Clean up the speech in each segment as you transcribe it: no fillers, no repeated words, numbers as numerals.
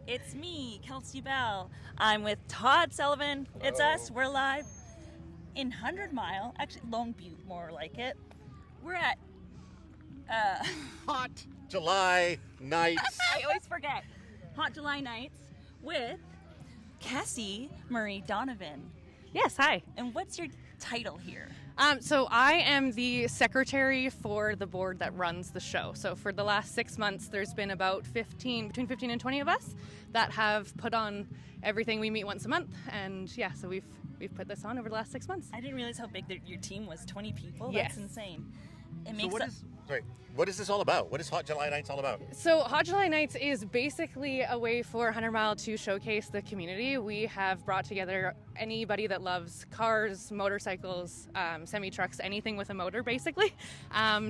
It's me, Kelsey Bell. I'm with Todd Sullivan. Hello. It's us. We're live in 100 Mile, actually Lone Butte, more like it. We're at Hot July nights. I always forget. Hot July nights with Cassie-Marie Donovan. Yes, hi. And what's your title here? So I am the secretary for the board that runs the show. So for the last 6 months, there's been about between 15 and 20 of us that have put on everything. We meet once a month, and yeah, so we've put this on over the last 6 months. I didn't realize how big your team was. 20 people. Yes. That's insane. It So makes what is this all about? What is Hot July Nights all about? So Hot July Nights is basically a way for 100 Mile to showcase the community. We have brought together anybody that loves cars, motorcycles, semi-trucks, anything with a motor basically,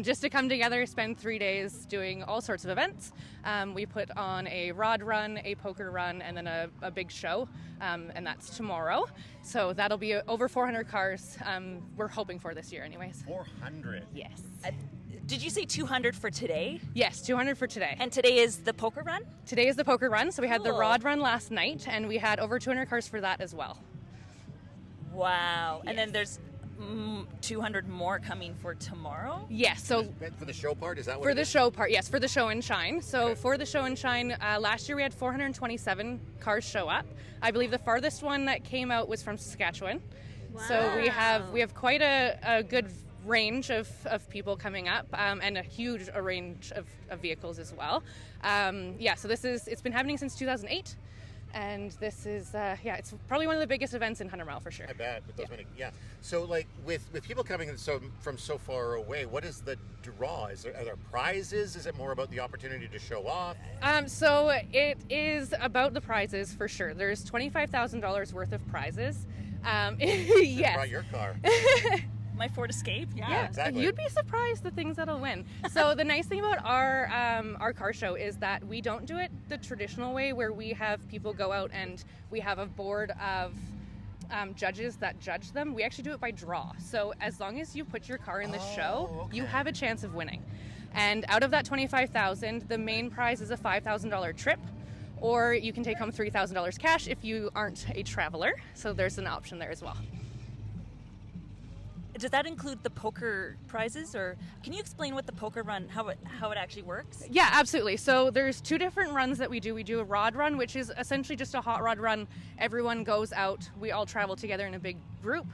just to come together, spend 3 days doing all sorts of events. We put on a rod run, a poker run, and then a big show, and that's tomorrow. So that'll be over 400 cars we're hoping for this year anyways. 400. Yes. Did you say 200 for today? Yes, 200 for today. And today is the poker run? Today is the poker run, so we had the Cool. rod run last night, and we had over 200 cars for that as well. Wow. And Yes. then there's 200 more coming for tomorrow? Yes, so For the show part, is that what for it the is? show part, yes, for the show and shine. So Okay. for the show and shine, last year we had 427 cars show up. I believe the farthest one that came out was from Saskatchewan. So we have quite a good range of people coming up, and a huge range of vehicles as well. So it's been happening since 2008. And this is, it's probably one of the biggest events in 100 Mile for sure. I bet. With those many, yeah. So, like, with people coming from so far away, what is the draw? Are there prizes? Is it more about the opportunity to show off? So it is about the prizes for sure. There's $25,000 worth of prizes. Yes. Brought your car. My Ford Escape? Yeah, exactly. You'd be surprised the things that'll win. So the nice thing about our car show is that we don't do it the traditional way where we have people go out and we have a board of judges that judge them. We actually do it by draw. So as long as you put your car in the show, you have a chance of winning. And out of that $25,000, the main prize is a $5,000 trip, or you can take home $3,000 cash if you aren't a traveler. So there's an option there as well. Does that include the poker prizes, or can you explain what the poker run, how it actually works? Yeah, absolutely. So there's two different runs that we do. We do a rod run, which is essentially just a hot rod run. Everyone goes out. We all travel together in a big group.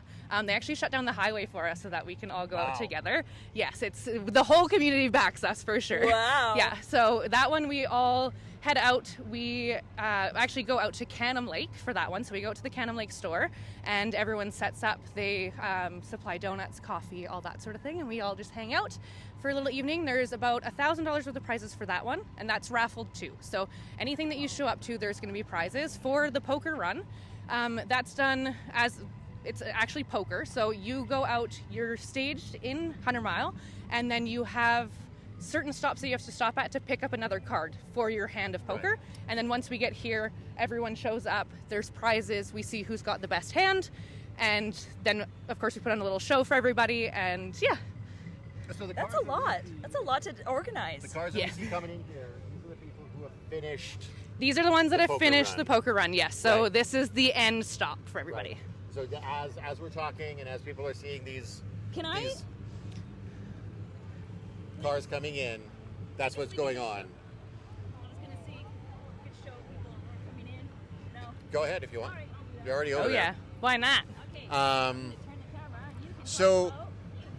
They actually shut down the highway for us so that we can all go out together. Yes, it's the whole community backs us for sure. Wow. Yeah, so that one we all head out. We actually go out to Canham Lake for that one. So we go out to the Canham Lake store and everyone sets up. They supply donuts, coffee, all that sort of thing. And we all just hang out for a little evening. There's about $1,000 worth of prizes for that one. And that's raffled too. So anything that you show up to, there's going to be prizes. For the poker run, that's done as... It's actually poker. So you go out, you're staged in 100 Mile, and then you have certain stops that you have to stop at to pick up another card for your hand of poker. Right. And then once we get here, everyone shows up, there's prizes, we see who's got the best hand, and then of course we put on a little show for everybody, and yeah. So That's a lot. That's a lot to organize. The cars that we see coming in here, these are the people who have finished. These are the ones that have finished run. the poker run, yes. So Right. This is the end stop for everybody. Right. So as we're talking and as people are seeing these cars coming in, that's what's going on. I was going to see which show people are coming in. No. Go ahead if you want. All right, You're already over Oh there. yeah, why not? Okay. Um, so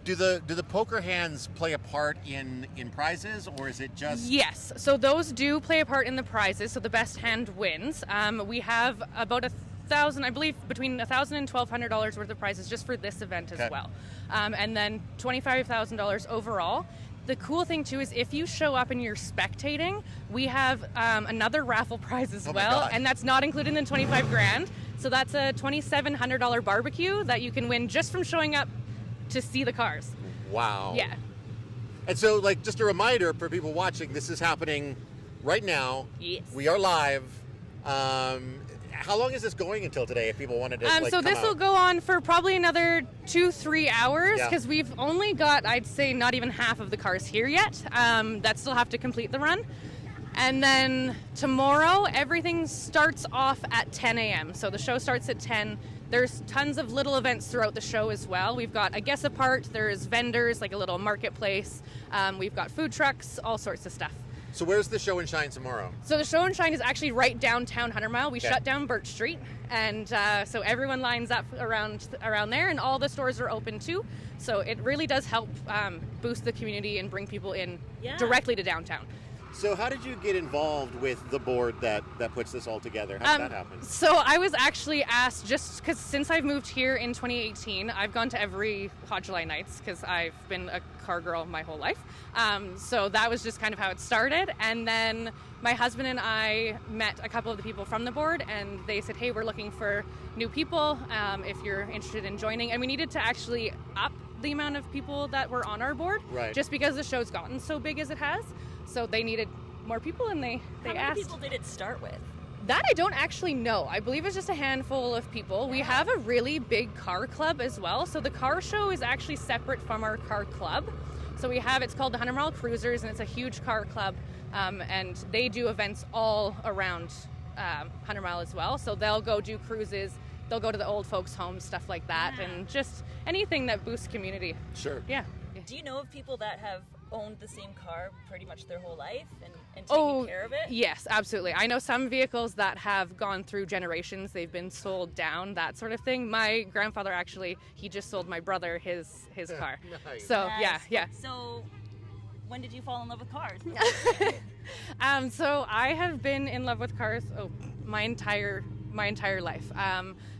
do the poker hands play a part in prizes, or is it just... Yes, so those do play a part in the prizes, so the best hand wins. We have about I believe between $1,000 and $1,200 worth of prizes just for this event as well. And then $25,000 overall. The cool thing too is if you show up and you're spectating, we have another raffle prize as well, and that's not included in the 25 grand. So that's a $2,700 barbecue that you can win just from showing up to see the cars. Wow. Yeah. And so, like, just a reminder for people watching, this is happening right now. Yes. We are live. How long is this going until today if people wanted to so this will go on for probably another 2-3 hours Yeah. because we've only got, I'd say, not even half of the cars here yet that still have to complete the run. And then tomorrow, everything starts off at 10 a.m. So the show starts at 10. There's tons of little events throughout the show as well. We've got a guest apart, there's vendors, like a little marketplace. We've got food trucks, all sorts of stuff. So where's the show and shine tomorrow? So the show and shine is actually right downtown 100 Mile. We Okay. shut down Birch Street, and so everyone lines up around there, and all the stores are open too. So it really does help boost the community and bring people in directly to downtown. So how did you get involved with the board that puts this all together? How did that happen? So I was actually asked, just because since I've moved here in 2018, I've gone to every Hot July Nights because I've been a car girl my whole life. So that was just kind of how it started. And then my husband and I met a couple of the people from the board, and they said, hey, we're looking for new people if you're interested in joining. And we needed to actually up the amount of people that were on our board, Right. just because the show's gotten so big as it has. So they needed more people, and they How asked. many people did it start with? That I don't actually know. I believe it's just a handful of people. We have a really big car club as well. So the car show is actually separate from our car club. So it's called the 100 Mile Cruisers, and it's a huge car club. And they do events all around 100 Mile as well. So they'll go do cruises. They'll go to the old folks' homes, stuff like that, and just anything that boosts community. Sure. Yeah. Do you know of people that have owned the same car pretty much their whole life and taken care of it? Yes, absolutely. I know some vehicles that have gone through generations. They've been sold down, that sort of thing. My grandfather actually, he just sold my brother his car. Nice. So Nice. yeah. So when did you fall in love with cars? So I have been in love with cars my entire life.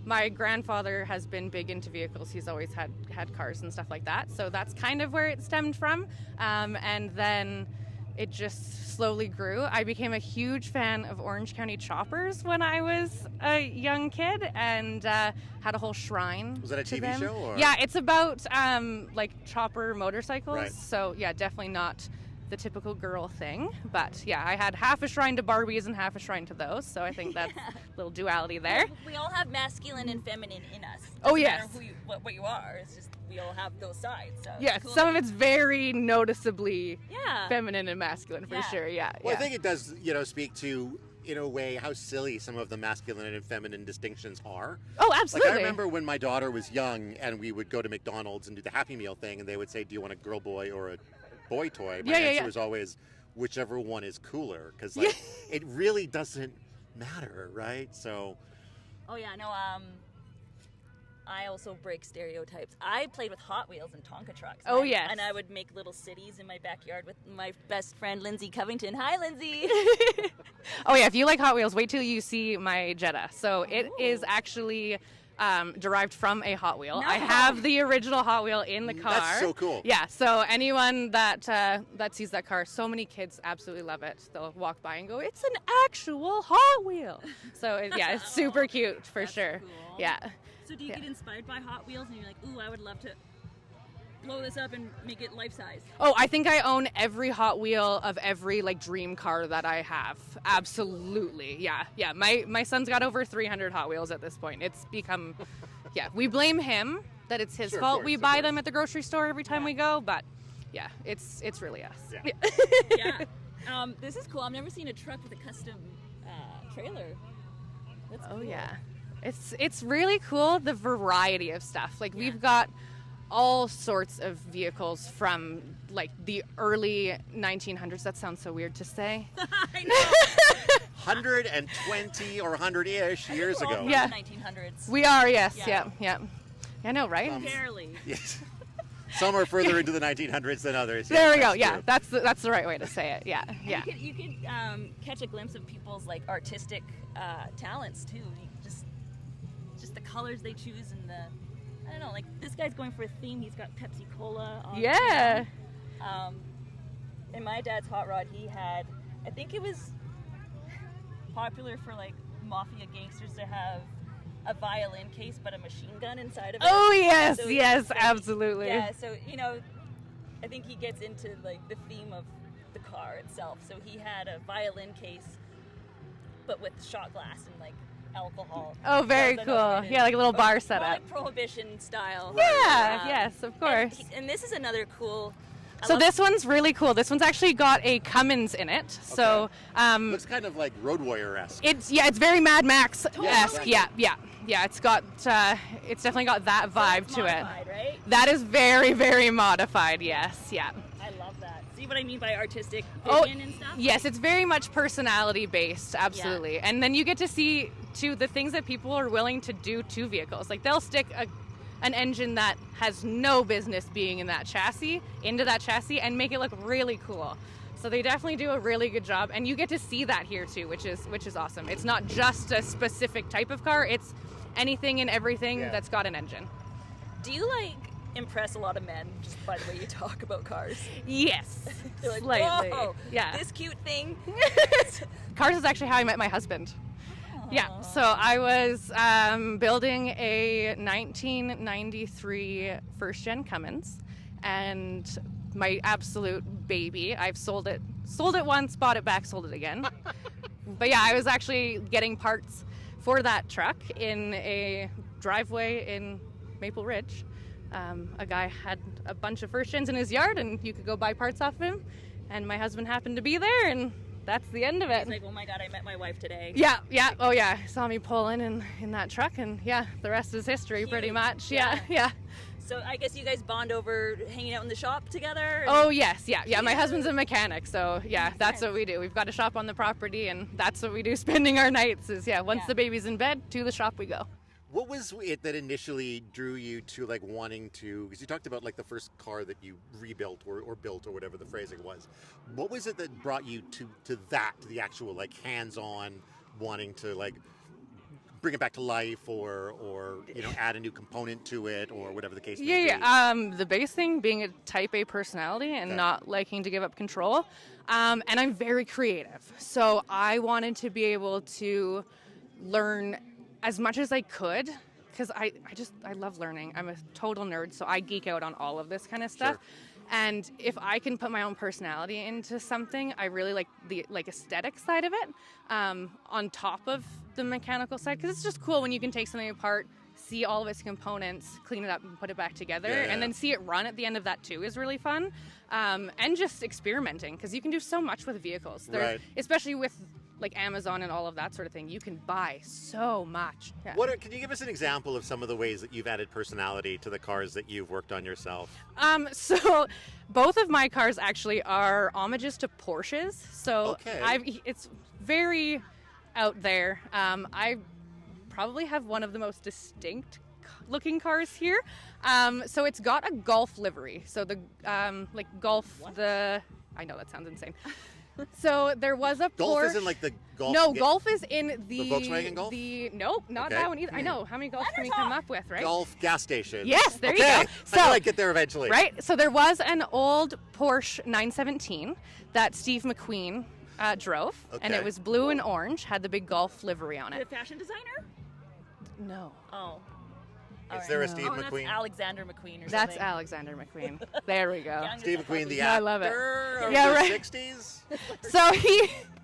My grandfather has been big into vehicles. He's always had cars and stuff like that. So that's kind of where it stemmed from. And then it just slowly grew. I became a huge fan of Orange County choppers when I was a young kid, and had a whole shrine. Was that a to TV them. show, or? Yeah, it's about like chopper motorcycles. Right. So yeah, definitely not the typical girl thing, but yeah, I had half a shrine to Barbies and half a shrine to those, so I think that's a little duality there. We all have masculine and feminine in us. Oh, Doesn't yes. matter who what you are. It's just we all have those sides. So Yeah, cool some that- of it's very noticeably Yeah. feminine and masculine for Yeah. sure. Yeah. Well, yeah. I think it does, speak to, in a way, how silly some of the masculine and feminine distinctions are. Oh, Like, absolutely. I remember when my daughter was young and we would go to McDonald's and do the Happy Meal thing, and they would say, do you want a girl boy or a boy toy? My answer was always, whichever one is cooler, because it really doesn't matter, right? So Oh yeah, no. I also break stereotypes. I played with Hot Wheels and Tonka trucks. Oh, and yes. And I would make little cities in my backyard with my best friend Lindsay Covington. Hi, Lindsay. Oh yeah, if you like Hot Wheels, wait till you see my Jetta. So it is actually derived from a Hot Wheel. No. I have the original Hot Wheel in the car. That's so cool. Yeah, so anyone that sees that car, so many kids absolutely love it. They'll walk by and go, "It's an actual Hot Wheel." So it's super cute for That's sure. cool. Yeah. So do you get inspired by Hot Wheels and you're like, ooh, I would love to blow this up and make it life size? Oh, I think I own every Hot Wheel of every dream car that I have. Absolutely. Yeah. My son's got over 300 Hot Wheels at this point. It's become, we blame him that it's his Sure, of fault. course, We of buy course. them at the grocery store every time we go, but yeah, it's really us. Yeah. Yeah. This is cool. I've never seen a truck with a custom trailer. That's Oh cool. yeah. It's really cool, the variety of stuff. We've got all sorts of vehicles from the early 1900s. That sounds so weird to say. I know. 120 or 100-ish years We're all ago. from Yeah. the 1900s. We are, yes. Yeah. Yeah. I know, right? Barely. Yes. Some are further into the 1900s than others. There we go. that's Yeah, true. that's the right way to say it. Yeah. You could catch a glimpse of people's artistic talents too. Just the colors they choose and I don't know. This guy's going for a theme. He's got Pepsi Cola on. Yeah. In my dad's hot rod, he had. I think it was popular for mafia gangsters to have a violin case, but a machine gun inside of it. Oh yes, So yes, so absolutely. Yeah, so I think he gets into the theme of the car itself. So he had a violin case, but with shot glass and alcohol. Oh, very Rather cool. than- Yeah, like a little bar more setup. Prohibition style. Yeah, yes, of course. And this is another cool So this one's really cool. This one's actually got a Cummins in it. So looks kind of like Road Warrior-esque. it's very Mad Max-esque. Yeah, Yeah. It's got it's definitely got that vibe to it. Modified, right? That is very, very modified. Yes, yeah. I love that. See what I mean by artistic Oh, vision and stuff? yes, it's very much personality based, absolutely. And then you get to see too the things that people are willing to do to vehicles. Like they'll stick an engine that has no business being in that chassis into that chassis and make it look really cool. So they definitely do a really good job, and you get to see that here too, which is awesome. It's not just a specific type of car; it's anything and everything that's got an engine. Do you impress a lot of men just by the way you talk about cars? Yes, They're like, slightly. whoa, Yeah, this cute thing. cars is actually how I met my husband. Yeah, so I was building a 1993 first-gen Cummins, and my absolute baby. I've sold it once, bought it back, sold it again. But yeah, I was actually getting parts for that truck in a driveway in Maple Ridge. A guy had a bunch of first-gens in his yard, and you could go buy parts off of him, and my husband happened to be there, and that's the end of it. He's like, oh my God, I met my wife today. Yeah. Oh yeah, saw me pulling in that truck, and yeah, the rest is history pretty much. Yeah. So I guess you guys bond over hanging out in the shop together? Oh yes, yeah. My husband's a mechanic, so yeah, that's what we do. We've got a shop on the property, and that's what we do spending our nights is once the baby's in bed, to the shop we go. What was it that initially drew you to wanting to, because you talked about the first car that you rebuilt or built or whatever the phrasing was. What was it that brought you to the actual hands-on wanting to bring it back to life or add a new component to it or whatever the case may be? The biggest thing being a type A personality and not liking to give up control. And I'm very creative. So I wanted to be able to learn as much as I could, because I love learning. I'm a total nerd, so I geek out on all of this kind of stuff. Sure. And if I can put my own personality into something, I really like the aesthetic side of it on top of the mechanical side, because it's just cool when you can take something apart, see all of its components, clean it up and put it back together, and then see it run at the end of that too is really fun. And just experimenting, because you can do so much with vehicles. Right. Especially with Amazon and all of that sort of thing, you can buy so much. Yeah. Can you give us an example of some of the ways that you've added personality to the cars that you've worked on yourself? So both of my cars actually are homages to Porsches. So it's very out there. I probably have one of the most distinct looking cars here. So it's got a Golf livery. So the Golf, I know that sounds insane. So there was a Golf Porsche. is in the Golf. No, Golf is in the Volkswagen Golf. Nope, not that one either. I know how many Golfs can we come up with, right? Golf gas station. Yes, there you go. So I might get there eventually. Right. So there was an old Porsche 917 that Steve McQueen drove, and it was blue and orange, had the big Golf livery on it. The fashion designer? No. Oh. Is there a Steve McQueen? That's Alexander McQueen or something. That's Alexander McQueen. There we go. Steve McQueen, the actor I love it. of Yeah, the right. 60s? So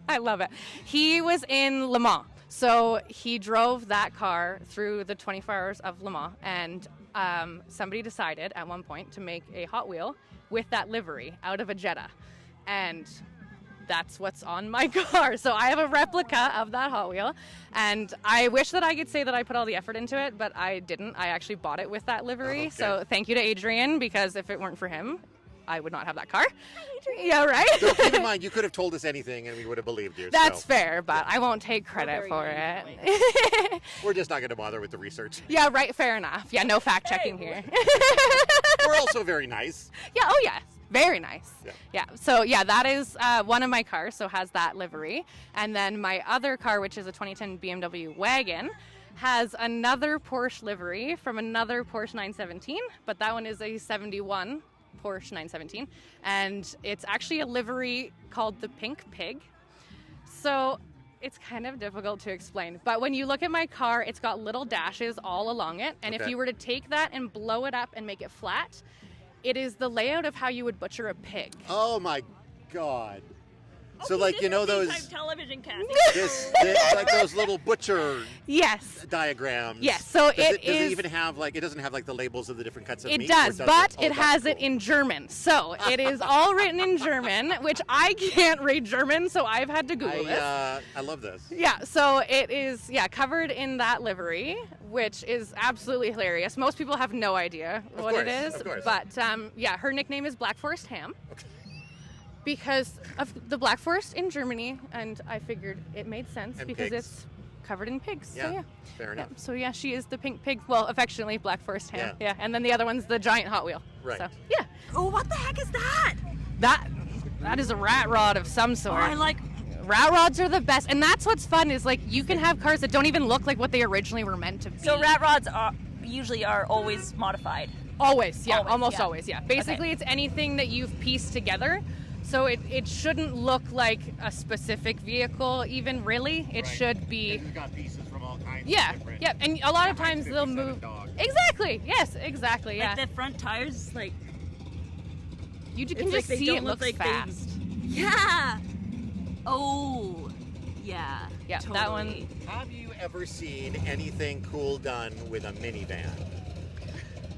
I love it. He was in Le Mans. So he drove that car through the 24 hours of Le Mans, and somebody decided at one point to make a Hot Wheel with that livery out of a Jetta. And that's what's on my car. So I have a replica of that Hot Wheel, and I wish that I could say that I put all the effort into it, but I didn't. I actually bought it with that livery. So thank you to Adrian, because if it weren't for him, I would not have that car. Yeah, right? So keep in mind, you could have told us anything and we would have believed you. That's fair, but I won't take credit for it. We're just not going to bother with the research. Yeah, right, fair enough. Yeah, no fact checking here. We're also very nice. Yeah, oh yes. Very nice. Yeah. So yeah, that is one of my cars, so has that livery. And then my other car, which is a 2010 BMW wagon, has another Porsche livery from another Porsche 917, but that one is a 71 Porsche 917. And it's actually a livery called the Pink Pig. So it's kind of difficult to explain. But when you look at my car, it's got little dashes all along it. And if you were to take that and blow it up and make it flat, it is the layout of how you would butcher a pig. Oh my God. So like, you know those television Cassie. like those little butcher Yes. diagrams. Yes. So does it even have like, it doesn't have like the labels of the different cuts of meat? It does, but it has cool. it in German. So it is all written in German, which I can't read German, so I've had to Google this. I love this. Yeah, so it is, covered in that livery, which is absolutely hilarious. Most people have no idea what it is. Of course. But her nickname is Black Forest Ham. Okay. Because of the Black Forest in Germany, and I figured it made sense And because pigs. it's covered in pigs. Yeah, So yeah. fair enough. So yeah, she is the pink pig. Well, affectionately Black Forest Ham. Yeah. And then the other one's the giant Hot Wheel. Right. So yeah, Oh, what the heck is that? that is a rat rod of some Oh, sort. I like. Rat rods are the best, and that's what's fun is like you can have cars that don't even look like what they originally were meant to be. So rat rods are always modified. Always, yeah, Always, almost yeah. always, yeah. Basically, Okay. it's anything that you've pieced together. So it shouldn't look like a specific vehicle, even really. It should be. It's got pieces from all kinds. Yeah, of different. yeah, and a lot of times they'll 57 move. dogs. Exactly. Yes, exactly. Yeah. Like the front tires, like You can it's just like they see don't it look looks like they- fast. yeah. Oh, yeah. Yeah, totally. that one. Have you ever seen anything cool done with a minivan?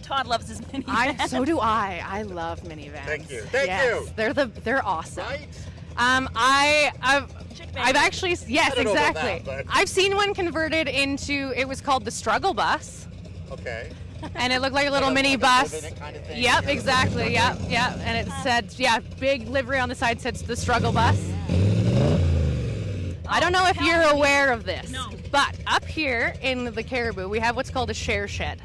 Todd loves his minivan. So do I. I love minivans. Thank you. Thank Yes, you. They're awesome. Right? I've actually, yes, I don't know about exactly. that, but- I've seen one converted into, it was called the Struggle Bus, Okay. and it looked like a little Like mini like bus. live in it kind of thing? Yep, Yeah. exactly. Yep, yep. And it said, big livery on the side said the Struggle Bus. I don't know if you're aware of this, No. but up here in the Caribou, we have what's called a share shed.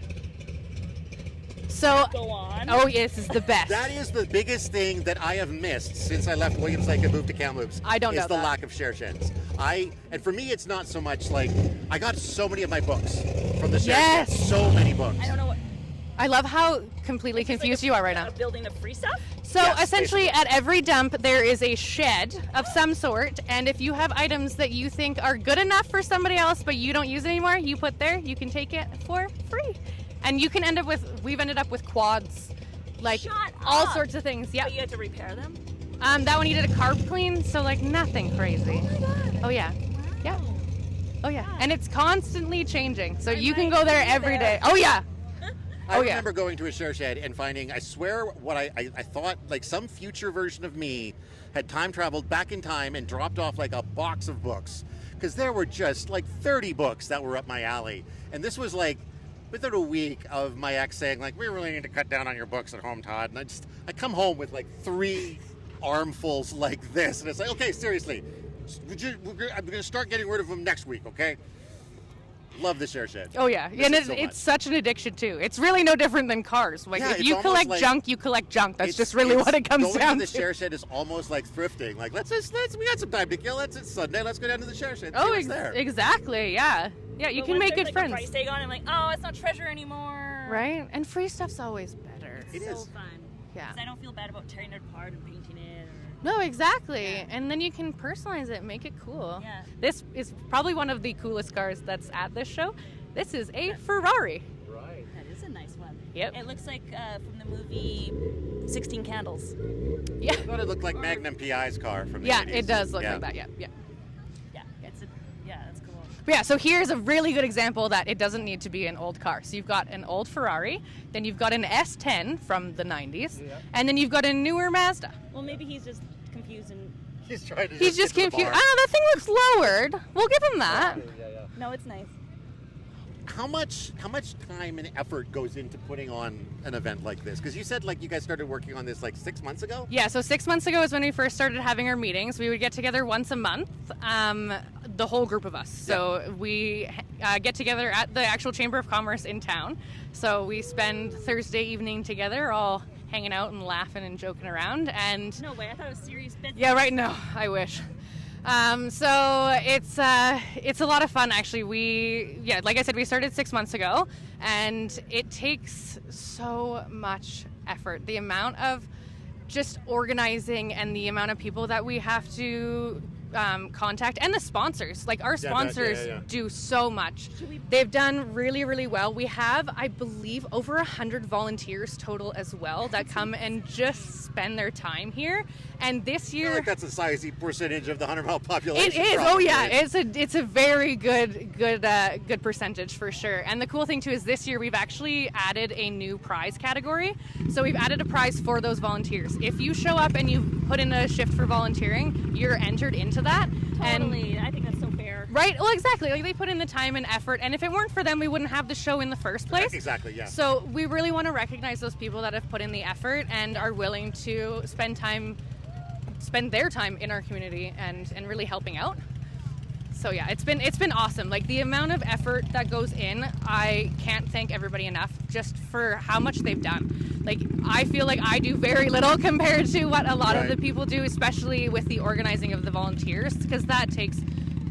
So, Go on. oh, yes, this is the best. That is the biggest thing that I have missed since I left Williams Lake and moved to Kamloops. I don't know Is the that. lack of share sheds. And for me, it's not so much like I got so many of my books from the share Yes. shed. So many books. I don't know what. I love how completely confused you are right now. A building of free stuff. So Yes, essentially, basically. at every dump, there is a shed of some sort, and if you have items that you think are good enough for somebody else, but you don't use anymore, you put there, you can take it for free. And you can end up with, we've ended up with quads, like Shut all up. sorts of things. Yeah. But you have to repair them. That one needed a carb clean, so like nothing crazy. Oh my god. Oh yeah. Yeah. Oh yeah. And it's constantly changing, so you can might go there be every there. day. Oh yeah. I Oh, yeah. remember going to a share shed and finding, I swear, what I thought like some future version of me had time traveled back in time and dropped off like a box of books. Because there were just like 30 books that were up my alley. And this was like within a week of my ex saying like, we really need to cut down on your books at home, Todd. And I come home with like 3 armfuls like this. And it's like, okay, seriously, I'm going to start getting rid of them next week, okay? Love the share shed. Oh yeah, Miss and it it's, so much. it's such an addiction too. It's really no different than cars. Like Yeah, if it's you almost collect like- junk, you collect junk. That's It's- just really it's what it comes going down to to. the share shed is almost like thrifting. Like let's we got some time to kill. It's Sunday. Let's go down to the share shed. And see Oh, what's there. exactly. Yeah, yeah. You But can once make there's, good like, friends, A price tag on, I'm like, oh, it's not treasure anymore. right? And free stuff's always better. It so is. fun. Yeah. 'Cause I don't feel bad about tearing it apart and painting it. Or... No, exactly. Yeah. And then you can personalize it, make it cool. Yeah. This is probably one of the coolest cars that's at this show. This is a Ferrari. Right. That is a nice one. Yep. It looks like from the movie 16 Candles. Yeah. I thought it looked like Magnum PI's car from the Yeah, 80s. it does look Yeah. like that. Yeah, yeah. Yeah, that's cool. But yeah, so here's a really good example that it doesn't need to be an old car. So you've got an old Ferrari, then you've got an S10 from the 90s, and then you've got a newer Mazda. Well, maybe he's just confused and He's trying to He's just get to the confused. bar. Oh, that thing looks lowered. We'll give him that. no, it's nice. How much time and effort goes into putting on an event like this? Because you said like you guys started working on this like 6 months ago. Yeah, so 6 months ago is when we first started having our meetings. We would get together once a month, the whole group of us. So we get together at the actual Chamber of Commerce in town. So we spend Thursday evening together, all hanging out and laughing and joking around. And No way, I thought it was serious business. yeah, right. No, I wish. So it's a lot of fun actually. Like I said, we started 6 months ago, and it takes so much effort. The amount of just organizing and the amount of people that we have to contact, and the sponsors. Like our sponsors do so much. They've done really, really well. We have, I believe, over 100 volunteers total as well that come and just spend their time here. And this year, I feel like that's a sizey percentage of the 100-mile population. It is. Probably. Oh yeah, it's a very good percentage for sure. And the cool thing too is this year we've actually added a new prize category. So we've added a prize for those volunteers. If you show up and you put in a shift for volunteering, you're entered into that. Totally. I think that's so fair. Right? Well, exactly. Like they put in the time and effort, and if it weren't for them, we wouldn't have the show in the first place. Exactly. Yeah. So we really want to recognize those people that have put in the effort and are willing to spend their time in our community and really helping out. So yeah, it's been awesome. Like the amount of effort that goes in, I can't thank everybody enough just for how much they've done. Like I feel like I do very little compared to what a lot of the people do, especially with the organizing of the volunteers, because that takes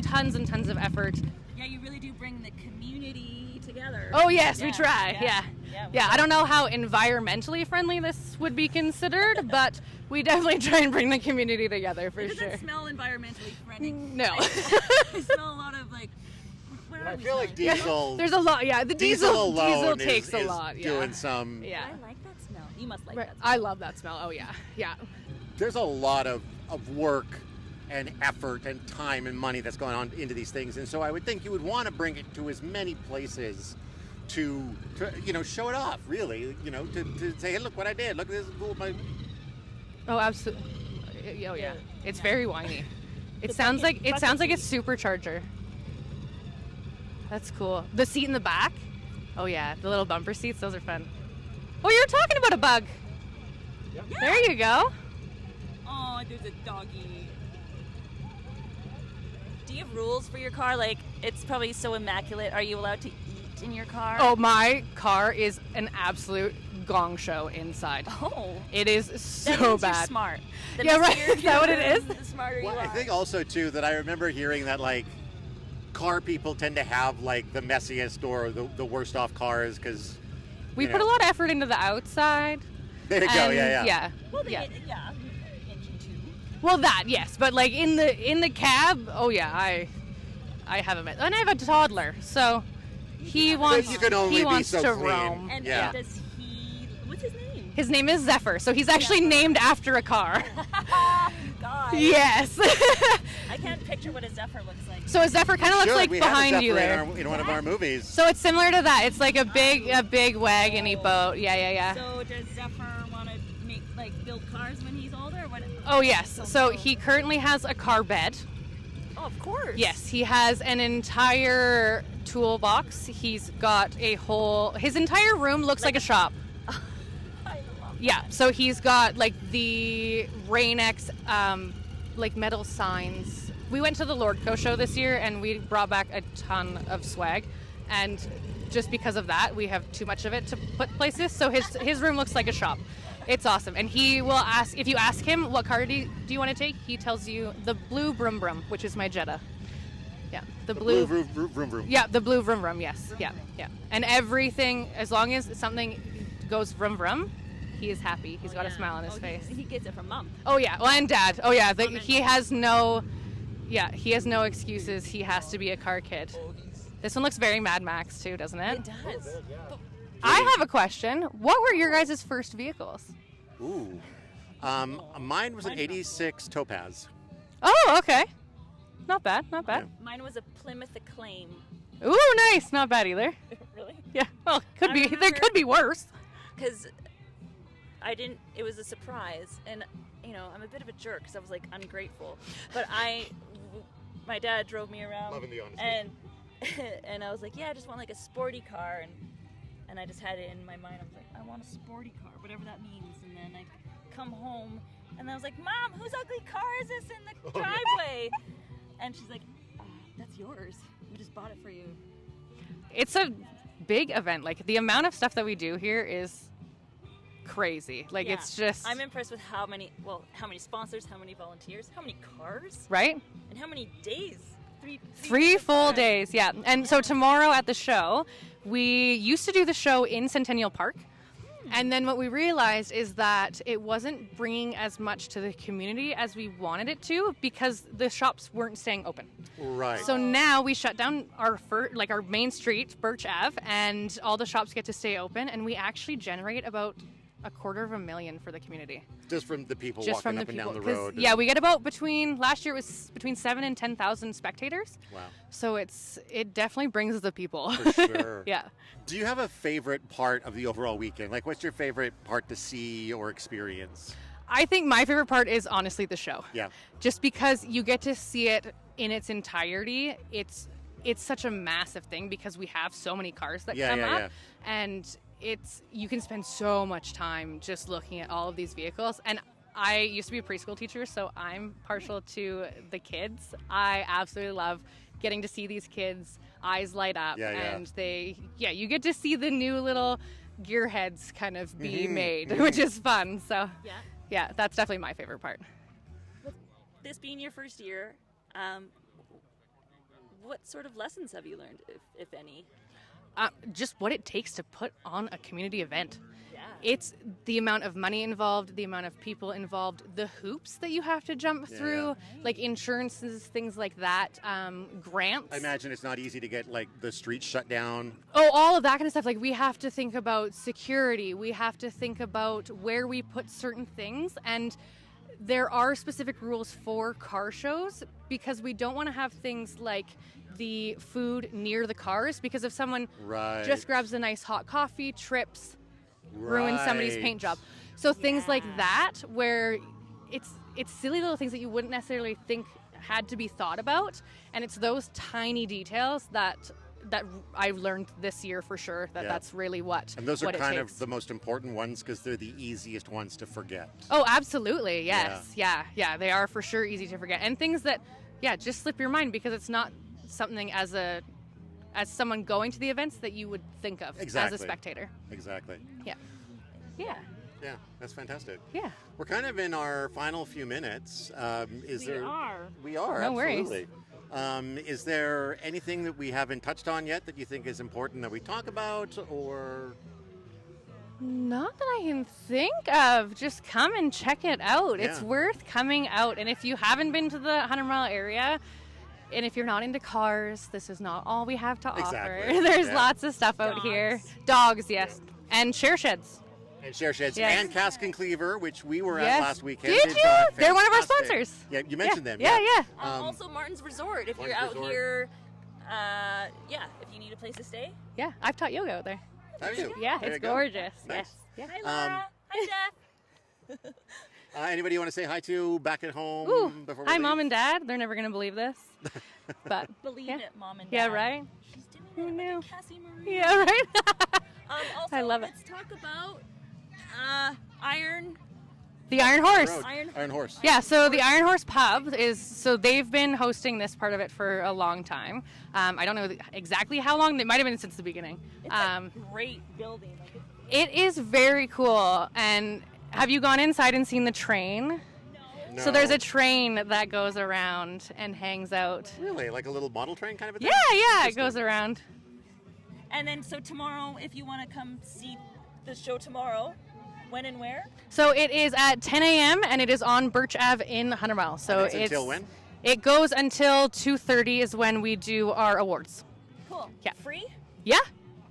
tons and tons of effort. Yeah, you really do bring the community together. Oh yes, we try. Yeah. I don't know how environmentally friendly this would be considered, but we definitely try and bring the community together for sure. It doesn't smell environmentally friendly. No. I smell a lot of like. I feel like diesel. There's a lot. Yeah, the diesel takes a is lot. Doing some. Yeah. I like that smell. You must like that smell. I love that smell. Oh yeah. There's a lot of work and effort and time and money that's going on into these things, and so I would think you would want to bring it to as many places to show it off. Really, to say, hey, look what I did. Look at this cool. Oh, absolutely. Oh yeah. It's very whiny. It sounds like a supercharger. That's cool. The seat in the back? Oh yeah, the little bumper seats, those are fun. Oh, you're talking about a bug. Yeah. There you go. Oh, there's a doggy. Do you have rules for your car? Like, it's probably so immaculate. Are you allowed to eat in your car? Oh, my car is an absolute gong show inside. Oh. It is so bad. You're smart. Yeah, right. Is that what it is? The smarter you are. I think also, too, that I remember hearing that, like, car people tend to have, like, the messiest or the worst off cars because... We put a lot of effort into the outside. There you go, yeah. Well, engine too. Well, that, yes. But, like, in the cab, oh, yeah, I have a mess. And I have a toddler, so he wants to roam. And does he... What's his name? His name is Zephyr, so he's actually named after a car. God. Yes. I can't picture what a Zephyr looks like. So a Zephyr kind of looks like behind you there. In one of our movies. So it's similar to that. It's like a big wagony boat. Yeah. So does Zephyr want to build cars when he's older? Or what? Oh yes. So he currently has a car bed. Oh, of course. Yes, he has an entire toolbox. He's got his entire room looks like a shop. Yeah, so he's got like the Rain-X metal signs. We went to the Lordco show this year and we brought back a ton of swag, and just because of that we have too much of it to put places, so his room looks like a shop. It's awesome. And he will ask, if you ask him what car do you want to take, he tells you the blue Vroom Vroom, which is my Jetta. Yeah, the blue Vroom Vroom. Yeah, the blue Vroom Vroom, yes. Yeah. And everything, as long as something goes Vroom Vroom, he is happy. He's got a smile on his face. He gets it from Mom. Oh yeah, well, and Dad. Oh yeah, he has no excuses. He has to be a car kid. This one looks very Mad Max too, doesn't it? It does. I have a question. What were your guys' first vehicles? Ooh. Mine was an 86 Topaz. Oh, okay. Not bad. Mine was a Plymouth Acclaim. Ooh, nice. Not bad either. Really? Yeah. Well, there could be worse. Because it was a surprise, and I'm a bit of a jerk because I was like ungrateful, but my dad drove me around. Loving the honesty. And I was like, yeah, I just want like a sporty car, and I just had it in my mind. I was like, I want a sporty car, whatever that means. And then I come home, and I was like, Mom, whose ugly car is this in the driveway? And she's like, that's yours. We just bought it for you. It's a big event. Like the amount of stuff that we do here is crazy. Like it's just... I'm impressed with how many sponsors, how many volunteers, how many cars. Right. And how many days. Three full days, yeah. And so tomorrow at the show, we used to do the show in Centennial Park. And then what we realized is that it wasn't bringing as much to the community as we wanted it to because the shops weren't staying open. Right. So now we shut down our main street, Birch Ave, and all the shops get to stay open, and we actually generate about $250,000 for the community. Just from the people Just walking from the up and people. down the road. Yeah, we get about last year it was between 7,000 and 10,000 spectators. Wow. So it definitely brings the people. For sure. Yeah. Do you have a favorite part of the overall weekend? Like, what's your favorite part to see or experience? I think my favorite part is honestly the show. Yeah. Just because you get to see it in its entirety. It's such a massive thing because we have so many cars that come up. And you can spend so much time just looking at all of these vehicles. And I used to be a preschool teacher, so I'm partial to the kids. I absolutely love getting to see these kids' eyes light up. And you get to see the new little gearheads kind of be made, which is fun. So yeah, that's definitely my favorite part. With this being your first year, what sort of lessons have you learned, if any? Just what it takes to put on a community event. Yeah. It's the amount of money involved, the amount of people involved, the hoops that you have to jump through, like insurances, things like that, grants. I imagine it's not easy to get like the streets shut down. Oh, all of that kind of stuff. Like we have to think about security. We have to think about where we put certain things. And there are specific rules for car shows because we don't want to have things like the food near the cars, because if someone just grabs a nice hot coffee, trips, ruins somebody's paint job. So things like that, where it's silly little things that you wouldn't necessarily think had to be thought about, and it's those tiny details that I've learned this year for sure that's really what and those are kind takes. of the most important ones because they're the easiest ones to forget. Oh, absolutely, yes, yeah, they are for sure easy to forget, and things that just slip your mind because it's not something as someone going to the events that you would think of as a spectator. Exactly. Yeah, that's fantastic. Yeah. We're kind of in our final few minutes. We are, no absolutely. Is there anything that we haven't touched on yet that you think is important that we talk about, or? Not that I can think of. Just come and check it out. It's worth coming out. And if you haven't been to the 100-mile area, and if you're not into cars, this is not all we have to offer. There's lots of stuff out here. Dogs, yes. And share sheds. And Cask and Cleaver, which we were at last weekend. Did you? They're one of our sponsors. Yeah, you mentioned them. Yeah. Also Martin's Resort, if you're out here, if you need a place to stay. Yeah, I've taught yoga out there. Have you? Yeah, it's gorgeous. Nice. Yes. Hi, Laura. Hi, Jeff. Anybody you want to say hi to back at home? Ooh, before we hi, leave? Mom and Dad. They're never going to believe this. But Believe it, Mom and Dad. Yeah, right? She's doing Who it knew? like a Cassie-Marie. Yeah, right? Also, I love it. let's talk about Iron The Iron Horse. Iron Horse. Yeah, so the Iron Horse Pub they've been hosting this part of it for a long time. I don't know exactly how long. It might have been since the beginning. It's a great building. It is very cool. And have you gone inside and seen the train? No. So there's a train that goes around and hangs out. Really? Like a little model train kind of a thing? Yeah, it goes around. And then so tomorrow, if you want to come see the show tomorrow, when and where? So it is at 10 a.m. and it is on Birch Ave in 100 Mile. So it's until when? It goes until 2:30 is when we do our awards. Cool. Yeah. Free? Yeah.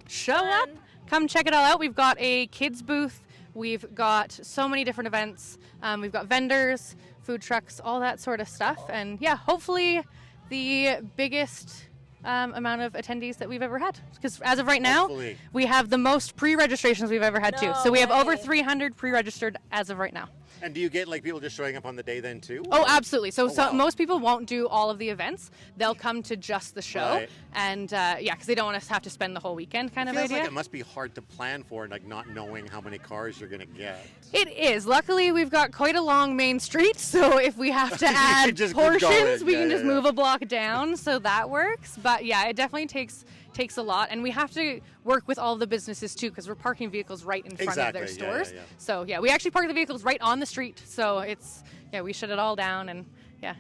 Show up. Come check it all out. We've got a kids booth. We've got so many different events. We've got vendors, food trucks, all that sort of stuff. And yeah, hopefully the biggest amount of attendees that we've ever had. Because as of right now, we have the most pre-registrations we've ever had too. So we have over 300 pre-registered as of right now. And do you get like people just showing up on the day then too? Oh, absolutely. So most people won't do all of the events. They'll come to just the show. Right. And because they don't want to have to spend the whole weekend kind of idea. Like it must be hard to plan for, like not knowing how many cars you're going to get. It is. Luckily, we've got quite a long main street, so if we have to add portions, we can just move a block down, so that works. But yeah, it definitely takes a lot, and we have to work with all of the businesses too, because we're parking vehicles right in front of their stores. So yeah, we actually park the vehicles right on the street. So we shut it all down, and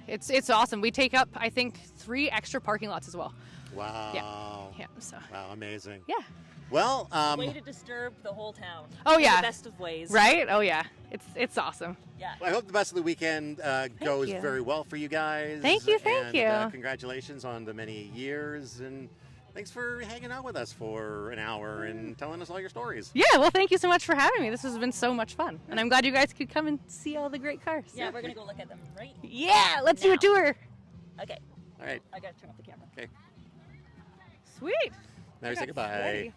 it's awesome. We take up, I think, 3 extra parking lots as well. Wow. Yeah. So. Wow, amazing. Yeah. Well, Way to disturb the whole town. Oh, In yeah. the best of ways. Right? Oh yeah, it's awesome. Yeah. I hope the best of the weekend goes you. very well for you guys. Thank you, and, you. Congratulations on the many years, and thanks for hanging out with us for an hour and telling us all your stories. Yeah, well, thank you so much for having me. This has been so much fun, and I'm glad you guys could come and see all the great cars. Yeah, we're gonna go look at them right. Yeah, let's do a now. tour. Okay. All right. I gotta turn off the camera. Okay. Sweet. Now we say I got goodbye. sweaty.